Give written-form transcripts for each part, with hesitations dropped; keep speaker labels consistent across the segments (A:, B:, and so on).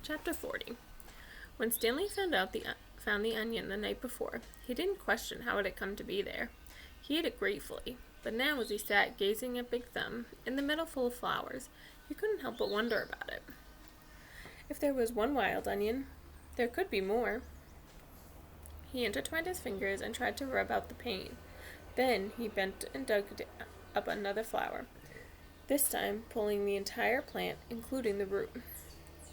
A: Chapter 40. When Stanley found the onion the night before, he didn't question how it had come to be there. He ate it gratefully, but now as he sat gazing at Big Thumb, in the meadow full of flowers, he couldn't help but wonder about it. If there was one wild onion, there could be more. He intertwined his fingers and tried to rub out the pain. Then he bent and dug up another flower, this time pulling the entire plant, including the root.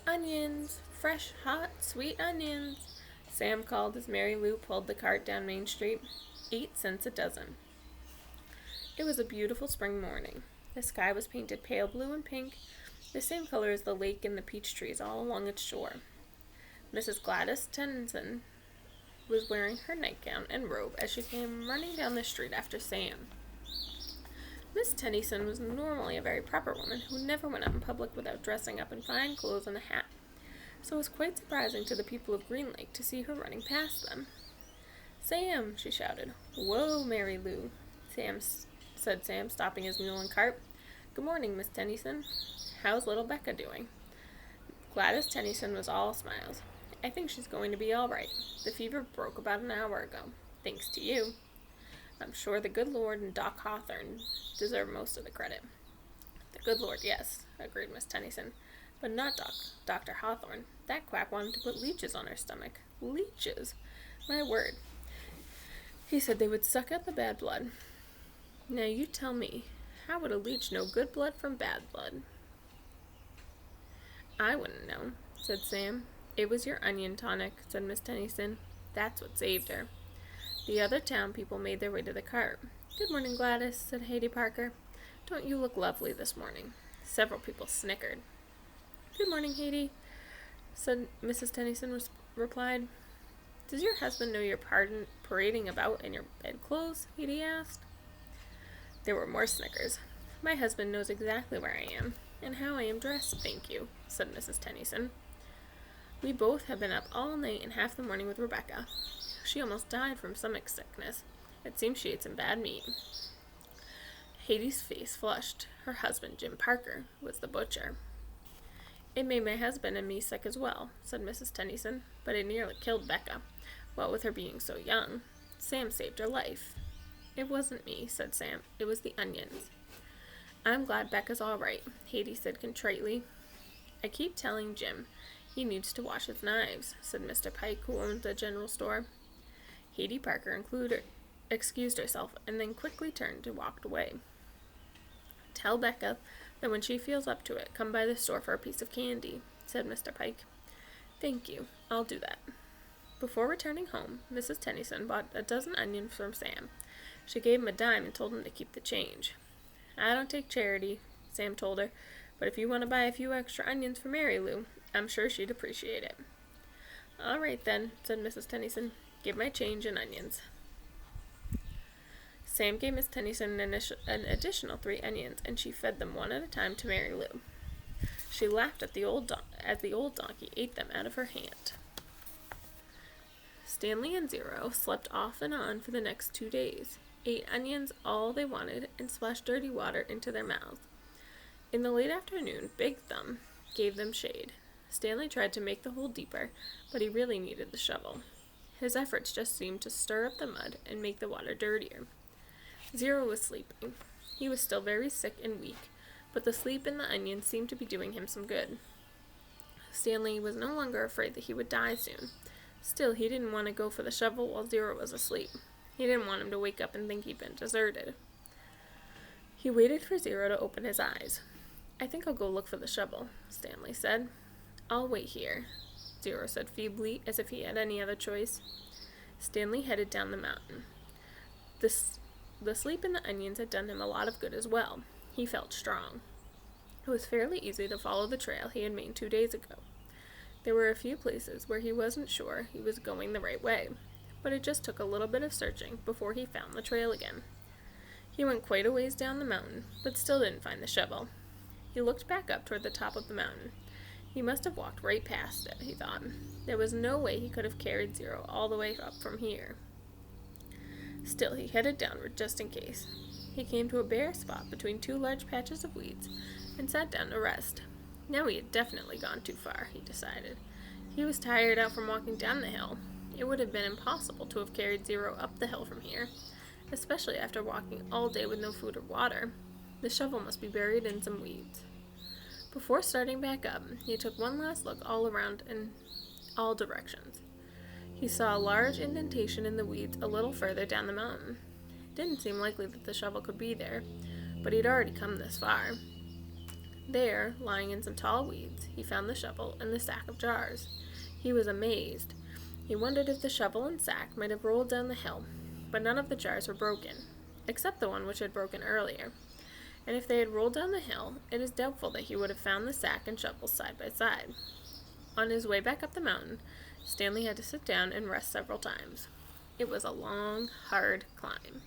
A: "Onions! Fresh, hot, sweet onions!" Sam called as Mary Lou pulled the cart down Main Street. 8 cents a dozen. It was a beautiful spring morning. The sky was painted pale blue and pink, the same color as the lake and the peach trees all along its shore. Mrs. Gladys Tennyson was wearing her nightgown and robe as she came running down the street after Sam. Miss Tennyson was normally a very proper woman who never went out in public without dressing up in fine clothes and a hat, so it was quite surprising to the people of Green Lake to see her running past them. "Sam!" she shouted. "Whoa, Mary Lou," said Sam, stopping his mule and cart. "Good morning, Miss Tennyson. How's little Becca doing?" Gladys Tennyson was all smiles. "I think she's going to be all right. The fever broke about an hour ago, thanks to you. I'm sure the good Lord and Doc Hawthorne deserve most of the credit." "The good Lord, yes," agreed Miss Tennyson, "but not Dr. Hawthorne. That quack wanted to put leeches on her stomach." "Leeches? My word. He said they would suck out the bad blood. Now you tell me, how would a leech know good blood from bad blood?" "I wouldn't know," said Sam. "It was your onion tonic," said Miss Tennyson. "That's what saved her." The other town people made their way to the cart. "Good morning, Gladys," said Haidee Parker. "Don't you look lovely this morning?" Several people snickered. "Good morning, Haidee," said Mrs. Tennyson replied. "Does your husband know you're parading about in your bedclothes?" Haidee asked. There were more snickers. "My husband knows exactly where I am, and how I am dressed, thank you," said Mrs. Tennyson. "We both have been up all night and half the morning with Rebecca. She almost died from stomach sickness. It seems she ate some bad meat." Haidee's face flushed. Her husband, Jim Parker, was the butcher. "It made my husband and me sick as well," said Mrs. Tennyson, "but it nearly killed Becca, what with her being so young. Sam saved her life." "It wasn't me," said Sam. "It was the onions." "I'm glad Becca's all right," Haidee said contritely. "I keep telling Jim he needs to wash his knives," said Mr. Pike, who owned the general store. Haidee Parker excused herself and then quickly turned and walked away. "Tell Becca that when she feels up to it, come by the store for a piece of candy," said Mr. Pike. "Thank you. I'll do that." Before returning home, Mrs. Tennyson bought a dozen onions from Sam. She gave him a dime and told him to keep the change. "I don't take charity," Sam told her, "but if you want to buy a few extra onions for Mary Lou, I'm sure she'd appreciate it." "All right, then," said Mrs. Tennyson. "Give my change and onions." Sam gave Miss Tennyson an additional 3 onions, and she fed them one at a time to Mary Lou. She laughed at as the old donkey ate them out of her hand. Stanley and Zero slept off and on for the next 2 days, ate onions all they wanted, and splashed dirty water into their mouths. In the late afternoon, Big Thumb gave them shade. Stanley tried to make the hole deeper, but he really needed the shovel. His efforts just seemed to stir up the mud and make the water dirtier. Zero was sleeping. He was still very sick and weak, but the sleep and the onions seemed to be doing him some good. Stanley was no longer afraid that he would die soon. Still, he didn't want to go for the shovel while Zero was asleep. He didn't want him to wake up and think he'd been deserted. He waited for Zero to open his eyes. "I think I'll go look for the shovel," Stanley said. "I'll wait here," Zero said feebly, as if he had any other choice. Stanley headed down the mountain. The sleep in the onions had done him a lot of good as well. He felt strong. It was fairly easy to follow the trail he had made 2 days ago. There were a few places where he wasn't sure he was going the right way, but it just took a little bit of searching before he found the trail again. He went quite a ways down the mountain, but still didn't find the shovel. He looked back up toward the top of the mountain. He must have walked right past it, he thought. There was no way he could have carried Zero all the way up from here. Still, he headed downward just in case. He came to a bare spot between 2 large patches of weeds and sat down to rest. Now he had definitely gone too far, he decided. He was tired out from walking down the hill. It would have been impossible to have carried Zero up the hill from here, especially after walking all day with no food or water. The shovel must be buried in some weeds. Before starting back up, he took one last look all around in all directions. He saw a large indentation in the weeds a little further down the mountain. It didn't seem likely that the shovel could be there, but he'd already come this far. There, lying in some tall weeds, he found the shovel and the sack of jars. He was amazed. He wondered if the shovel and sack might have rolled down the hill, but none of the jars were broken, except the one which had broken earlier. And if they had rolled down the hill, it is doubtful that he would have found the sack and shovel side by side. On his way back up the mountain, Stanley had to sit down and rest several times. It was a long, hard climb.